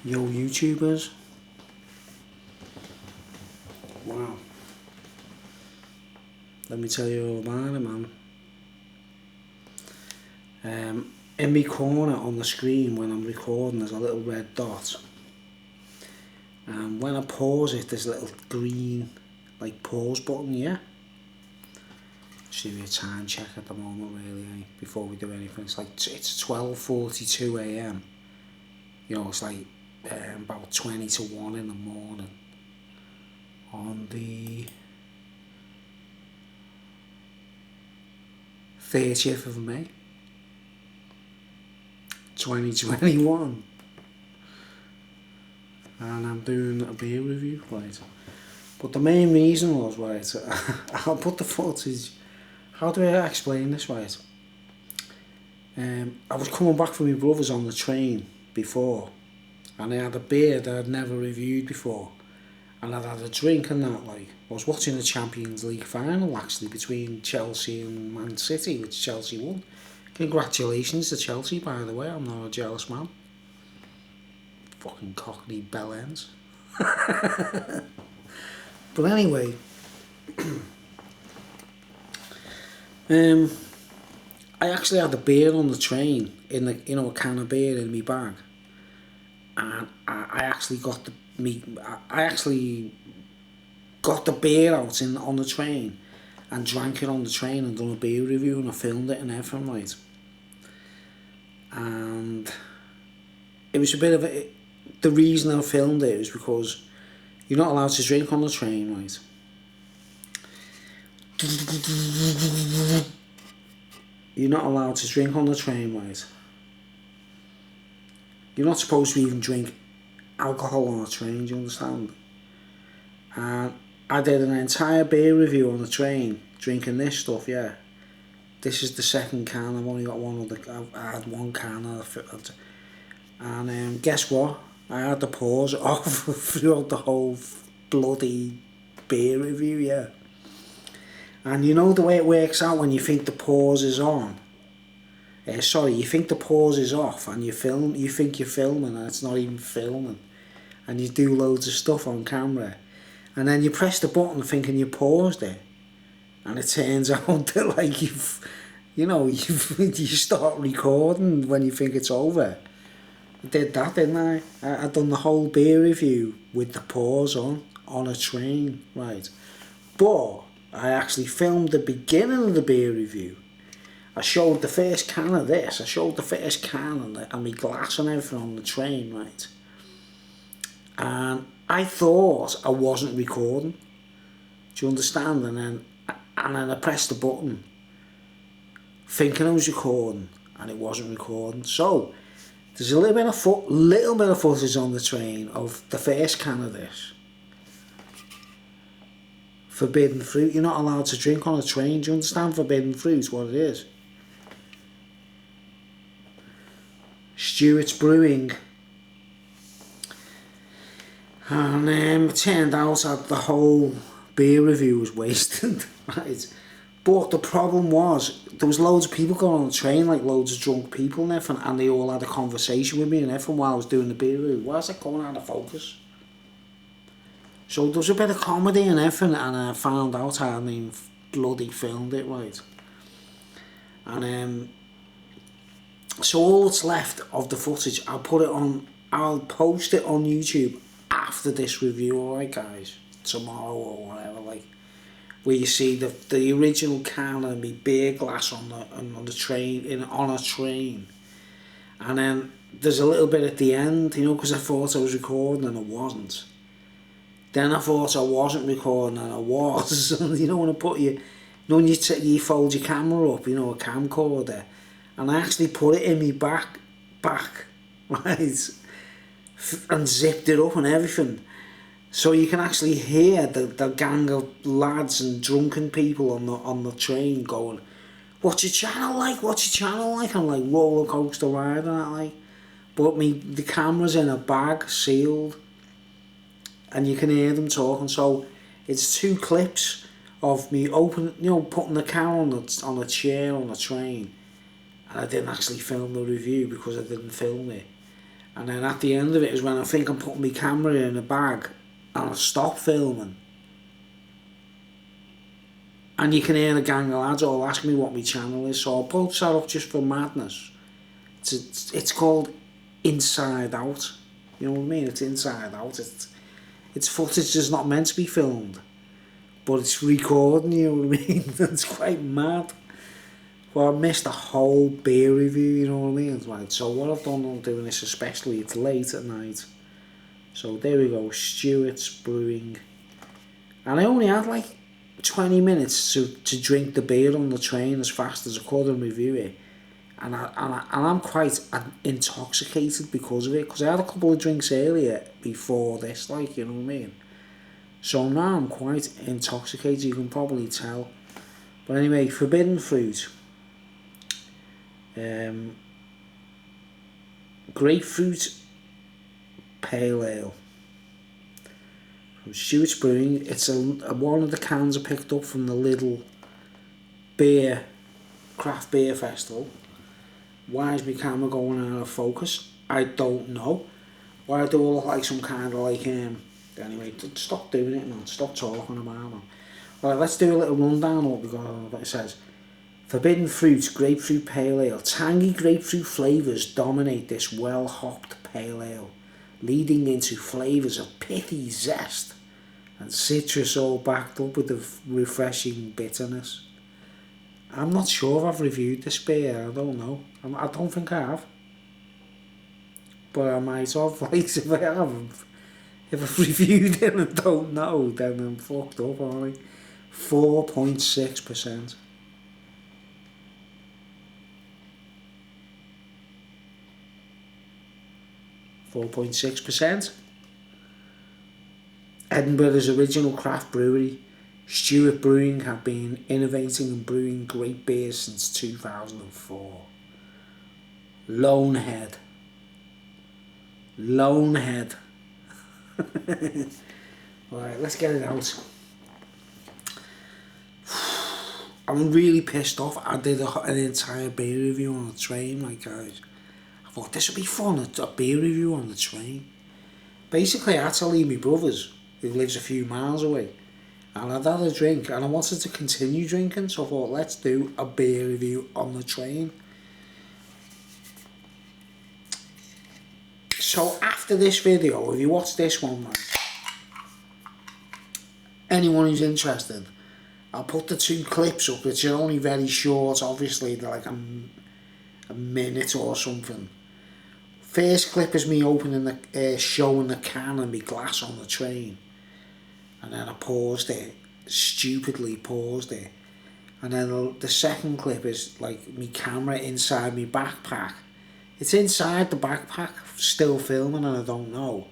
Yo, YouTubers. Wow. Let me tell you all about it, man. In my corner on the screen when I'm recording, there's a little red dot. And when I pause it, there's a little green, like, pause button, yeah? Should be a time check at the moment, really, before we do anything. It's like, it's 12:42 AM. You know, it's like about 20 to 1 in the morning. On the 30th of May, 2021. And I'm doing a beer review, right? But the main reason was, right, I'll put the footage. How do I explain this, right? I was coming back from my brother's on the train before, and I had a beer that I'd never reviewed before, and I'd had a drink and that, like. I was watching the Champions League final, actually, between Chelsea and Man City, which Chelsea won. Congratulations to Chelsea, by the way, I'm not a jealous man. Fucking cockney bell ends. But anyway, I actually had a beer on the train, in the, you know, a can of beer in my bag, and I actually got the beer out on the train and drank it on the train and done a beer review, and I filmed it and everything, right? And it was a bit of a, the reason I filmed it was because you're not allowed to drink on the train, right? You're not allowed to drink on the train, right? You're not supposed to even drink alcohol on a train, do you understand? And I did an entire beer review on the train, drinking this stuff, yeah. This is the second can, I've only got one other, I had one can, and guess what? I had to pause it off throughout the whole bloody beer review, yeah. And you know the way it works out when you think the pause is on? You think the pause is off and you think you're filming and it's not even filming. And you do loads of stuff on camera. And then you press the button thinking you paused it. And it turns out that, like, you start recording when you think it's over. I did that, didn't I? I done the whole beer review with the pause on a train, right? But I actually filmed the beginning of the beer review. I showed the first can of this. I showed the first can and my glass and everything on the train, right? And I thought I wasn't recording. Do you understand? And then I pressed the button, thinking I was recording, and it wasn't recording. So there's a little bit of footage on the train of the first can of this. Forbidden fruit. You're not allowed to drink on a train. Do you understand? Forbidden fruit, what it is. Stewart Brewing. And it turned out that the whole beer review was wasted, right? But the problem was, there was loads of people going on the train, like loads of drunk people and everything, and they all had a conversation with me and everything while I was doing the beer review. Why is that coming out of focus? So there was a bit of comedy and everything, and I found out I hadn't even bloody filmed it, right? And so all that's left of the footage, I'll post it on YouTube after this review, alright guys? Tomorrow or whatever, like, where you see the original can and my beer glass on the train, on a train. And then there's a little bit at the end, you know, because I thought I was recording and I wasn't. Then I thought I wasn't recording and I was. You know, when you fold your camera up, you know, a camcorder, and I actually put it in my back, right, and zipped it up and everything, so you can actually hear the gang of lads and drunken people on the train going, "What's your channel like? What's your channel like?" I'm like, roller coaster ride and that, like. But the camera's in a bag, sealed, and you can hear them talking. So it's 2 clips of me putting the camera on a chair on a train, and I didn't actually film the review because I didn't film it. And then at the end of it is when I think I'm putting my camera in a bag and I stop filming. And you can hear a gang of lads all ask me what my channel is, so I'll post that up just for madness. It's called Inside Out. You know what I mean? It's inside out. It's footage that's not meant to be filmed, but it's recording, you know what I mean? It's quite mad. Well, I missed a whole beer review, you know what I mean? Right, so what I've done on doing this, especially, it's late at night. So there we go, Stewart Brewing. And I only had like 20 minutes to drink the beer on the train as fast as I could and review it. And I'm quite intoxicated because of it, because I had a couple of drinks earlier before this, like, you know what I mean? So now I'm quite intoxicated, you can probably tell. But anyway, Forbidden Fruit. Grapefruit Pale Ale from Stewart Brewing. It's one of the cans I picked up from the Lidl craft beer festival. Why is my camera going out of focus? I don't know. Why do I look like some kind of like anyway, stop doing it, man. Stop talking about it. Alright, let's do a little rundown of what we got on. It says Forbidden Fruit Grapefruit Pale Ale. Tangy grapefruit flavours dominate this well-hopped pale ale, leading into flavours of pithy zest and citrus, all backed up with a refreshing bitterness. I'm not sure if I've reviewed this beer, I don't know. I don't think I have. But I might have, like, if I haven't. If I've reviewed it and I don't know, then I'm fucked up, aren't I? 4.6%. Edinburgh's original craft brewery, Stewart Brewing, have been innovating and brewing great beers since 2004. Lonehead. Alright, let's get it out. I'm really pissed off. I did an entire beer review on the train, like, guys. I thought this would be fun, a beer review on the train. Basically, I had to leave my brother's, who lives a few miles away, and I'd had a drink, and I wanted to continue drinking, so I thought, let's do a beer review on the train. So after this video, if you watch this one, man, anyone who's interested, I'll put the two clips up, which are only very short, obviously, they're like a minute or something. First clip is me opening the, showing the can and my glass on the train. And then I paused it, stupidly paused it. And then the second clip is like me camera inside my backpack. It's inside the backpack, still filming, and I don't know.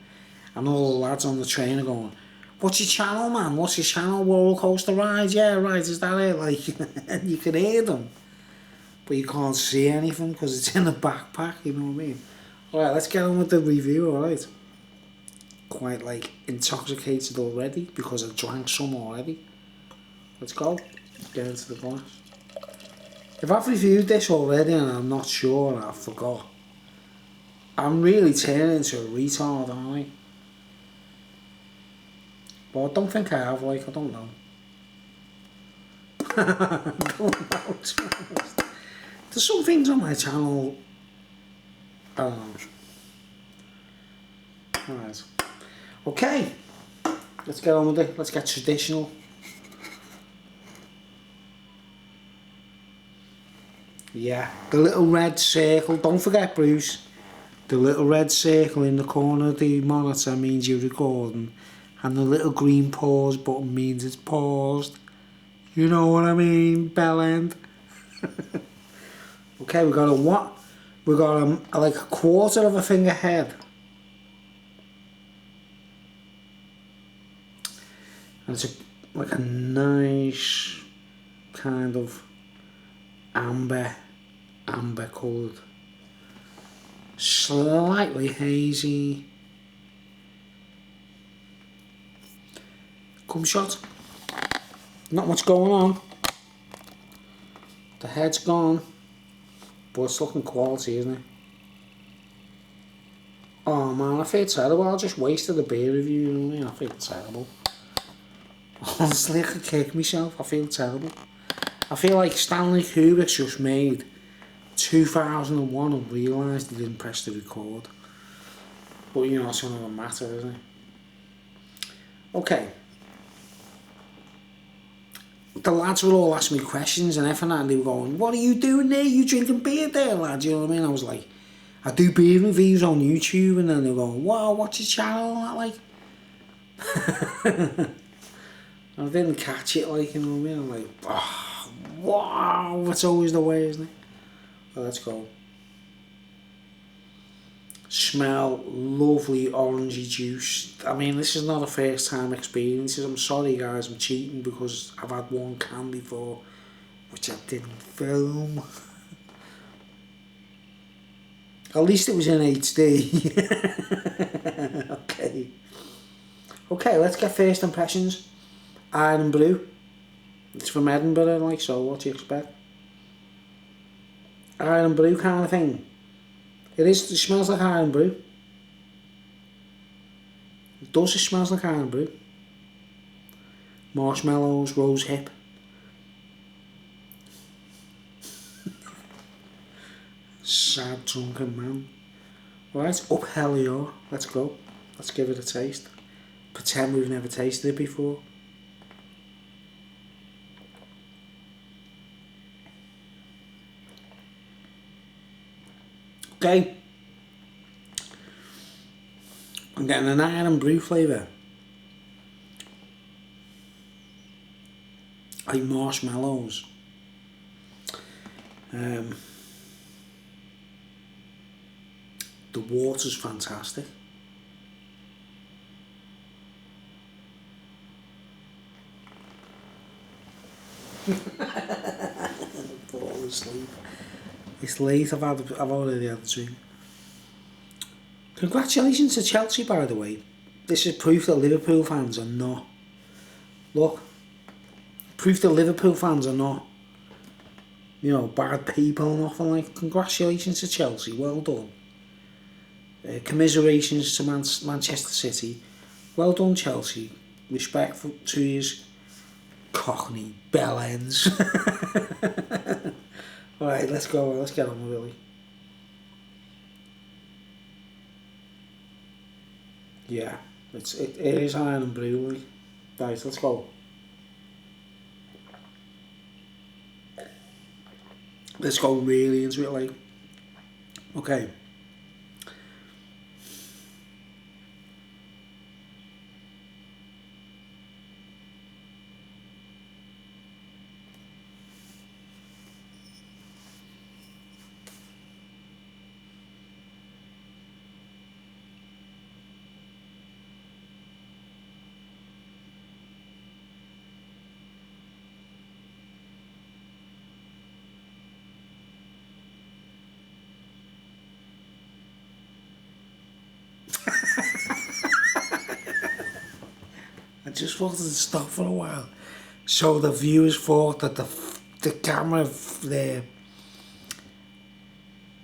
And all the lads on the train are going, "What's your channel, man? What's your channel? Roller Coaster Rides? Yeah, right, is that it?" Like, and you can hear them. But you can't see anything because it's in the backpack, you know what I mean? Alright, let's get on with the review, alright? Quite like intoxicated already because I drank some already. Let's go. Get into the glass. If I've reviewed this already and I'm not sure and I forgot, I'm really turning into a retard, aren't I? But I don't think I have, like, I don't know. I don't know, to be honest. There's some things on my channel, I don't know. Alright. Okay. Let's get on with it. Let's get traditional. Yeah. The little red circle. Don't forget, Bruce. The little red circle in the corner of the monitor means you're recording. And the little green pause button means it's paused. You know what I mean, bell end. Okay, we got a what? We got like a quarter of a finger head. And it's like a nice kind of amber coloured, slightly hazy. Cum shot. Not much going on. The head's gone, but it's looking quality, isn't it? Oh man, I feel terrible. I just wasted a beer review, you know what I mean? I feel terrible. Honestly, I could kick myself. I feel terrible. I feel like Stanley Kubrick just made 2001 and realised he didn't press the record. But you know, it's another matter, isn't it? Okay. The lads were all asking me questions and everything, and they were going, "What are you doing there? You drinking beer there, lad?" You know what I mean? I was like, I do beer reviews on YouTube, and then they were going, "Wow, what's your channel?" And that, like. I didn't catch it, like, you know what I mean? I'm like, oh, wow, it's always the way, isn't it? So let's go. Smell lovely orangey juice. I mean, this is not a first time experience. I'm sorry guys, I'm cheating because I've had one can before, which I didn't film. At least it was in HD. Okay. Okay, let's get first impressions. Iron Brew. It's from Edinburgh, like, so what do you expect? Iron Brew kind of thing. It smells like Iron Brew. It does, it smells like Iron Brew. Marshmallows, rose hip. Sad drunken man. Right, up hell yeah. Let's go. Let's give it a taste. Pretend we've never tasted it before. Okay. I'm getting an Iron Brew flavour. Like marshmallows. The water's fantastic. Fall asleep. It's late. I've already had the drink. Congratulations to Chelsea, by the way. This is proof that Liverpool fans are not. Look, proof that Liverpool fans are not, you know, bad people or nothing like. Congratulations to Chelsea. Well done. Commiserations to Manchester City. Well done, Chelsea. Respect to his Cockney bellends. Alright, let's go. Let's get on with it. Yeah, it is Iron Brew. Right, let's go. Let's go really into it, like. Okay. I just wanted to stop for a while, so the viewers thought that the camera, the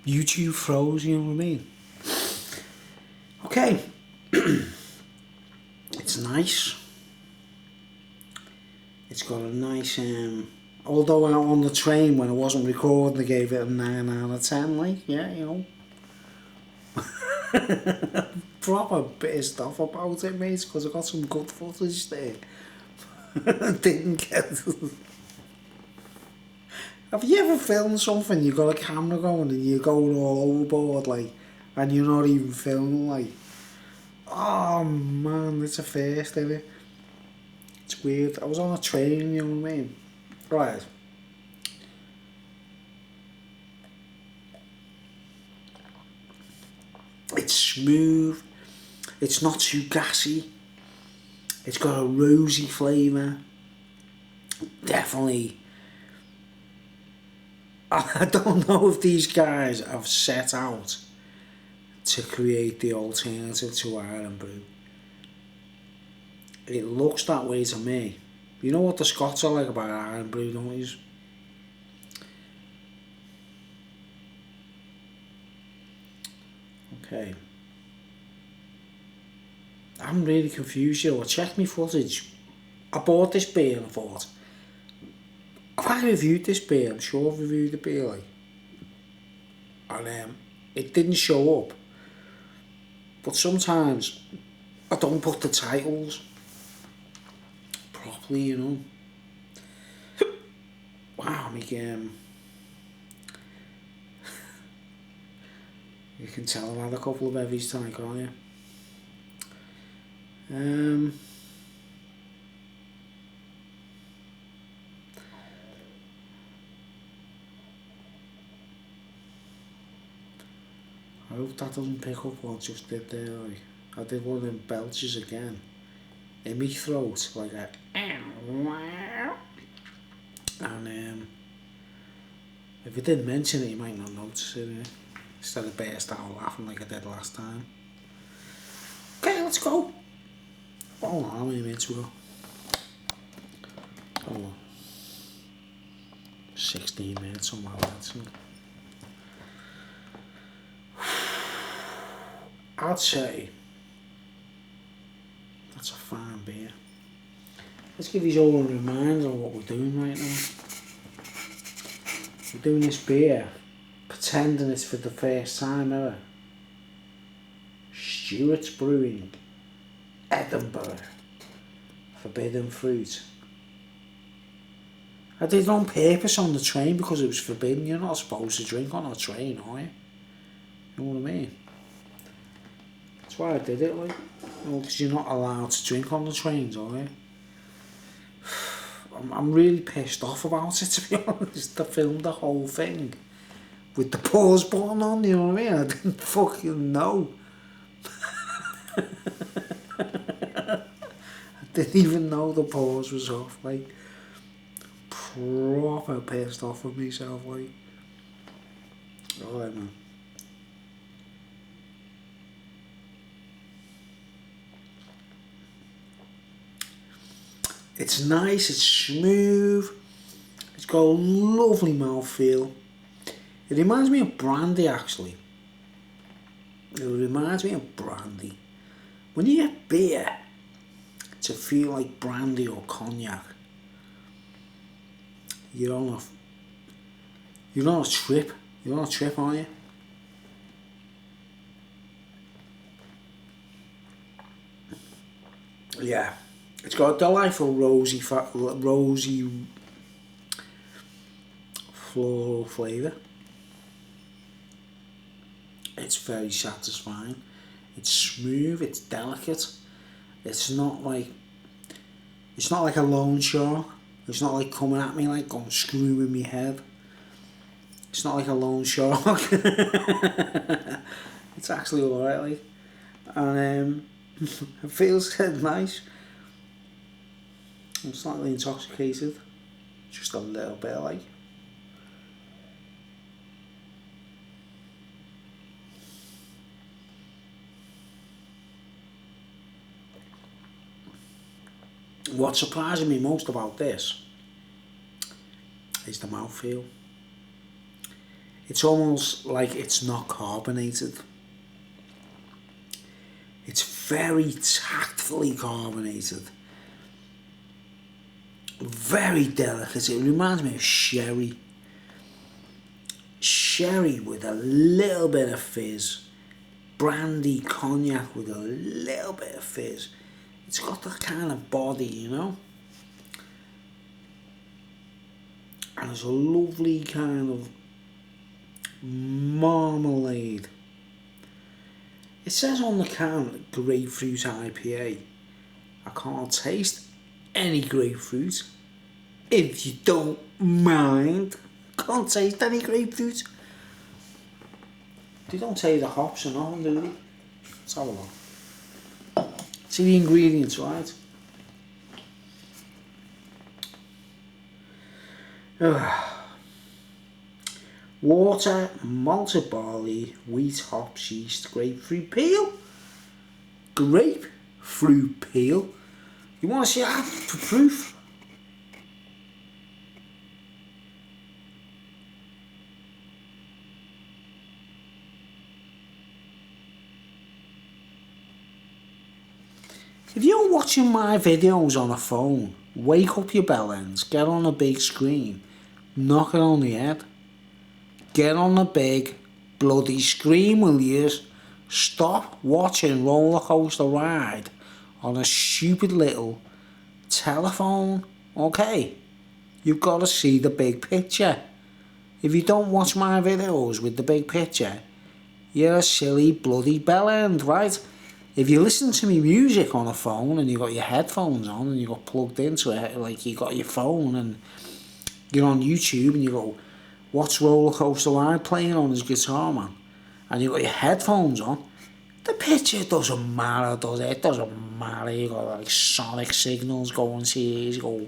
YouTube froze. You know what I mean? Okay. It's nice. It's got a nice. Although on the train when I wasn't recording, I gave it a 9 out of 10. Like, yeah, you know. Proper pissed off about it, mate, because I got some good footage there. Didn't get. Have you ever filmed something? You got a camera going and you're going all overboard, like, and you're not even filming, like. Oh man, it's a first, isn't it? It's weird. I was on a train, you know what I mean? Right. It's smooth. It's not too gassy. It's got a rosy flavour. Definitely. I don't know if these guys have set out to create the alternative to Iron Brew. It looks that way to me. You know what the Scots are like about Iron Brew, don't you? Okay. I'm really confused here. I checked my footage. I bought this beer and I thought, have I reviewed this beer? I'm sure I've reviewed the beer, like. And it didn't show up. But sometimes I don't put the titles properly, you know. Wow, you can tell I've had a couple of bevies tonight, can't you? I hope that doesn't pick up what I just did there, like. I did one of them belches again. In my throat, like a... And if I didn't mention it, you might not notice it, eh? Instead of burst out laughing like I did last time. Okay, let's go. Oh, how many minutes we got? Oh, 16 minutes, something like that. I'd say that's a fine beer. Let's give you all a reminder of what we're doing right now. We're doing this beer, pretending it's for the first time ever. Stewart Brewing, Edinburgh, Forbidden Fruit. I did it on purpose on the train because it was forbidden. You're not supposed to drink on a train, are you? You know what I mean? That's why I did it, like. You know, because you're not allowed to drink on the trains, are you? I'm really pissed off about it, to be honest. I filmed the whole thing with the pause button on, you know what I mean? I didn't fucking know. I didn't even know the pause was off, like. Proper pissed off with myself, like. Alright, man. It's nice, it's smooth, it's got a lovely mouthfeel. It reminds me of brandy, actually. It reminds me of brandy. When you get beer to feel like brandy or cognac, you're on a trip. You're on a trip, aren't you? Yeah. It's got a delightful rosy floral flavour. It's very satisfying. It's smooth, it's delicate. It's not like a loan shark. It's not like coming at me like going screwing my head. It's not like a loan shark. It's actually alright, like. And it feels nice. I'm slightly intoxicated. Just a little bit, like. What's surprising me most about this is the mouthfeel. It's almost like it's not carbonated. It's very tactfully carbonated. Very delicate. It reminds me of sherry. Sherry with a little bit of fizz. Brandy cognac with a little bit of fizz. It's got that kind of body, you know? And it's a lovely kind of marmalade. It says on the can, grapefruit IPA. I can't taste any grapefruit. If you don't mind. Can't taste any grapefruit. They don't tell you the hops or nothing, do they? Let's have a look. See the ingredients, right? Water, malted barley, wheat, hops, yeast, grapefruit peel. Grapefruit peel? You want to see that for proof? If you're watching my videos on a phone, wake up your bellends, get on a big screen, knock it on the head. Get on a big bloody screen, will you? Stop watching Roller Coaster Ride on a stupid little telephone, okay? You've got to see the big picture. If you don't watch my videos with the big picture, you're a silly bloody bellend, right? If you listen to me music on a phone and you got your headphones on and you got plugged into it, like you got your phone and you're on YouTube and you go, what's Roller Coaster Ride playing on his guitar, man? And you got your headphones on, the picture doesn't matter, does it? It doesn't matter. You got like sonic signals going to you. You go,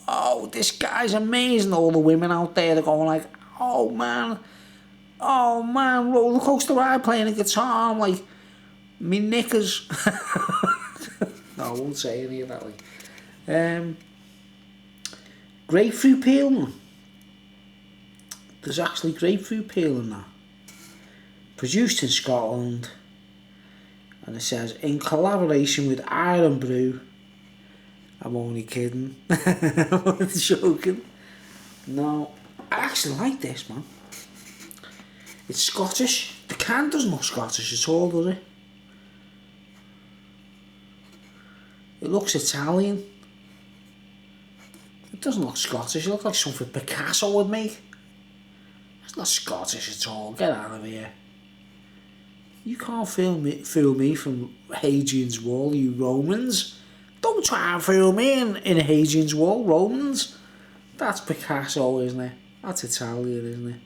oh, this guy's amazing. All the women out there are going like, oh man, Roller Coaster Ride playing a guitar. I'm like, me knickers. No, I won't say any of that. Like, grapefruit peel, man. There's actually grapefruit peel in that. Produced in Scotland. And it says, in collaboration with Iron Brew. I'm only kidding. I'm only joking. No, I actually like this, man. It's Scottish. The can doesn't look Scottish at all, does it? It looks Italian. It doesn't look Scottish. It looks like something Picasso would make. It's not Scottish at all. Get out of here. You can't fool me from Hadrian's Wall, you Romans. Don't try and fool me in Hadrian's Wall, Romans. That's Picasso, isn't it? That's Italian, isn't it?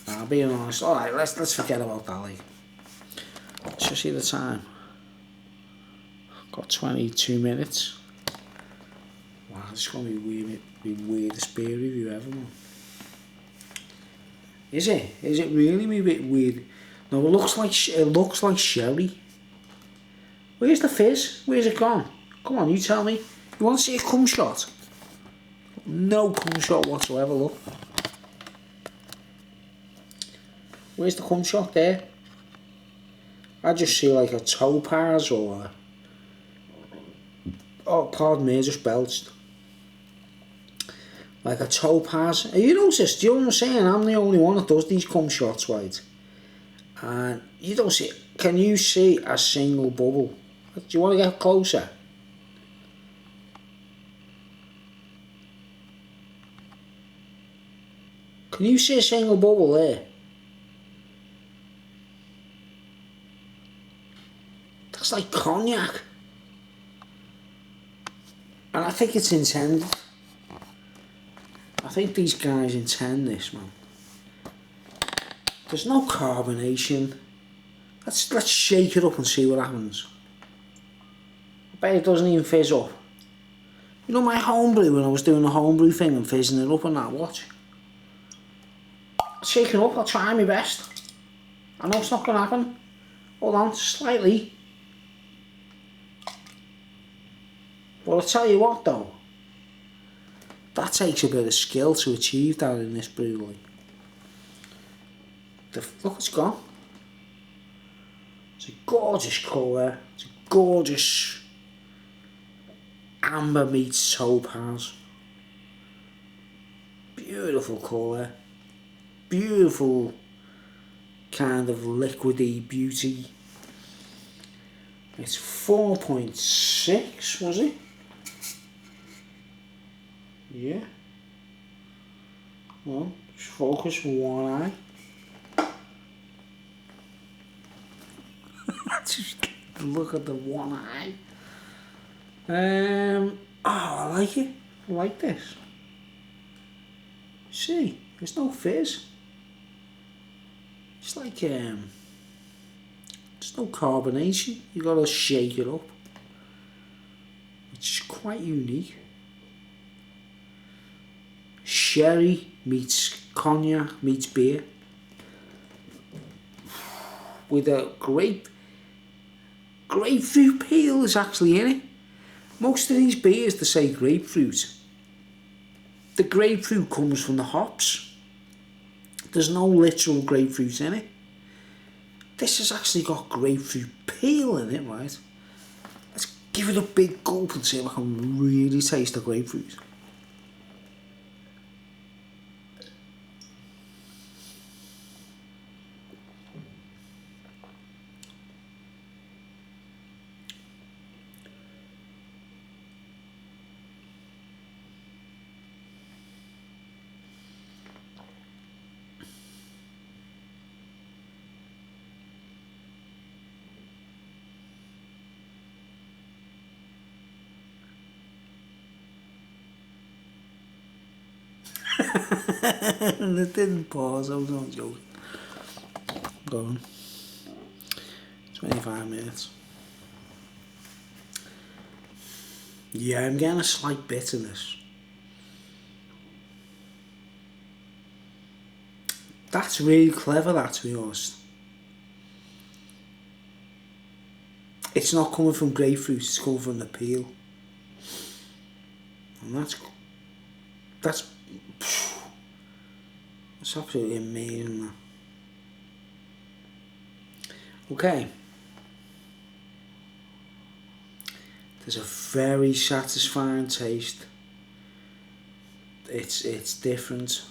Nah, being honest. Alright, let's forget about that, like. Let's just see the time. Got 22 minutes. Wow, this is going to be the weirdest beer review ever, man. Is it? Is it really a bit weird? No, it looks like sherry. Where's the fizz? Where's it gone? Come on, you tell me. You want to see a cum shot? No cum shot whatsoever, look. Where's the cum shot there? I just see like a topaz or a... Oh, pardon me, I just belched. Like a topaz. You notice, do you know what I'm saying? I'm the only one that does these cum shots, right? And you don't see... Can you see a single bubble? Do you want to get closer? Can you see a single bubble there? That's like cognac. And I think it's intended. I think these guys intend this, man. There's no carbonation. Let's shake it up and see what happens. I bet it doesn't even fizz up. You know my homebrew, when I was doing the homebrew thing and fizzing it up and that, watch. I'll shake it up, I'll try my best. I know it's not going to happen. Hold on, slightly. But I'll tell you what though. That takes a bit of skill to achieve that in this brewery. Look, it's gone. It's a gorgeous colour. It's a gorgeous amber meets topaz. Beautiful colour. Beautiful kind of liquidy beauty. It's 4.6, was it? Yeah. Well, just focus with one eye. Just look at the one eye. Oh, I like it. I like this. See, there's no fizz. It's like there's no carbonation. You gotta shake it up, which is quite unique. Sherry meets cognac meets beer with a grapefruit peel is actually in it. Most of these beers they say grapefruit. The grapefruit comes from the hops. There's no literal grapefruit in it. This has actually got grapefruit peel in it, right? give it a big gulp and see if I can really taste the grapefruit. And it didn't pause, I was not joking. Go on. 25 minutes. Yeah, I'm getting a slight bitterness. That's really clever, that, to be honest. It's not coming from grapefruit, it's coming from the peel. And that's absolutely amazing, that. Okay. There's a very satisfying taste. It's different.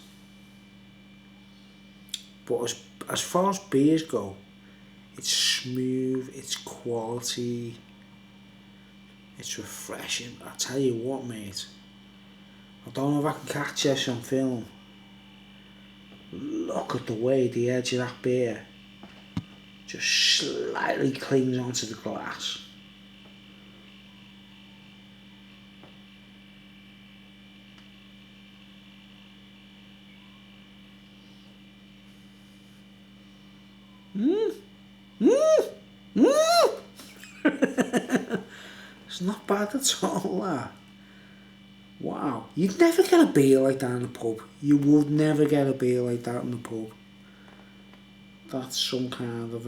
But as far as beers go, it's smooth, it's quality, it's refreshing. I tell you what, mate. I don't know if I can catch this on film. Look at the way the edge of that beer just slightly clings onto the glass. It's not bad at all, that. Wow. You'd never get a beer like that in the pub. You would never get a beer like that in the pub. That's some kind of,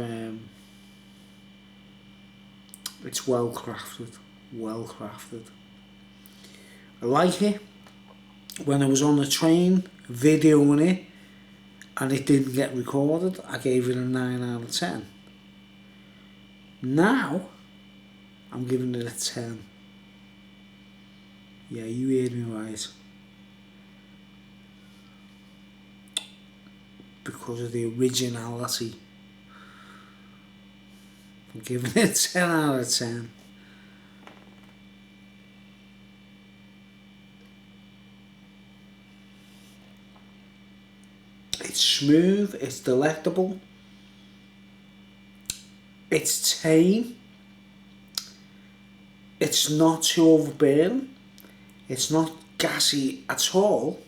it's well crafted. Well crafted. I like it. When I was on the train videoing it and it didn't get recorded, I gave it a 9 out of 10. Now, I'm giving it a 10. Yeah, you heard me right. Because of the originality. I'm giving it a 10 out of 10. It's smooth, it's delectable, it's tame, it's not too overbearing, it's not gassy at all.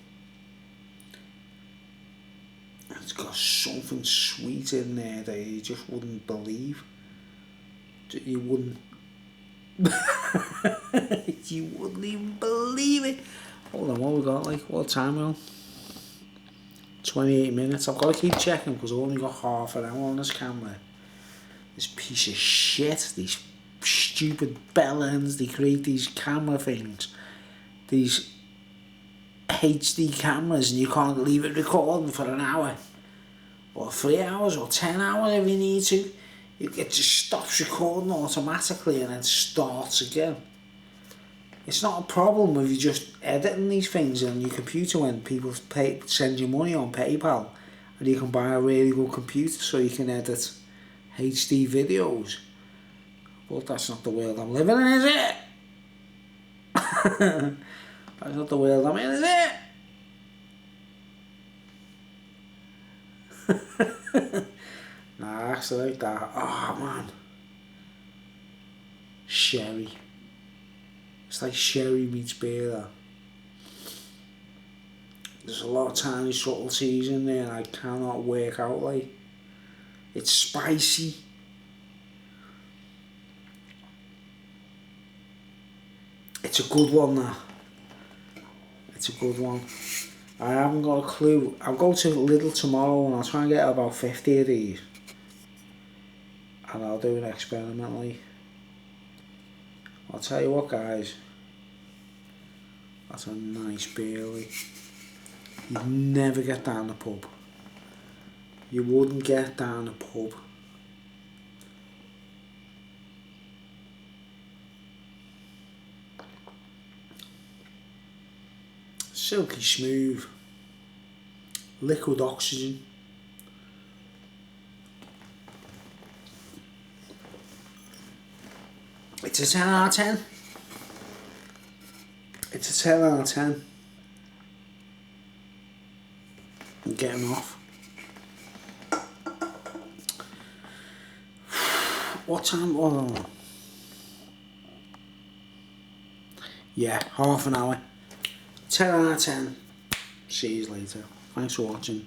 It's got something sweet in there that you just wouldn't believe. You wouldn't you wouldn't even believe it. Hold on, what we got, like, what time are we on? 28 minutes. I've got to keep checking because I've only got half an hour on this camera. This piece of shit, these stupid bellends, they create these camera things, these HD cameras, and you can't leave it recording for an hour or 3 hours or 10 hours if you need to. It just stops recording automatically and then starts again. It's not a problem if you're just editing these things on your computer when people send you money on PayPal and you can buy a really good computer so you can edit HD videos. But that's not the world I'm living in, is it? That's not the world I'm in, is it? Nah, I actually like that. Oh man. Sherry. It's like sherry meets beer, that. There's a lot of tiny subtleties in there I cannot work out, like. It's spicy. It's a good one, that. It's a good one. I haven't got a clue. I'll go to Lidl tomorrow and I'll try and get about 50 of these. And I'll do it experimentally. I'll tell you what, guys. That's a nice beer, like. You'd never get that in the pub. You wouldn't get that in the pub. silky smooth, liquid oxygen. It's a 10 out of 10. It's a 10 out of 10. I'm getting off. What time? Oh. Yeah, half an hour. 10 out of 10. See you later. Thanks for watching.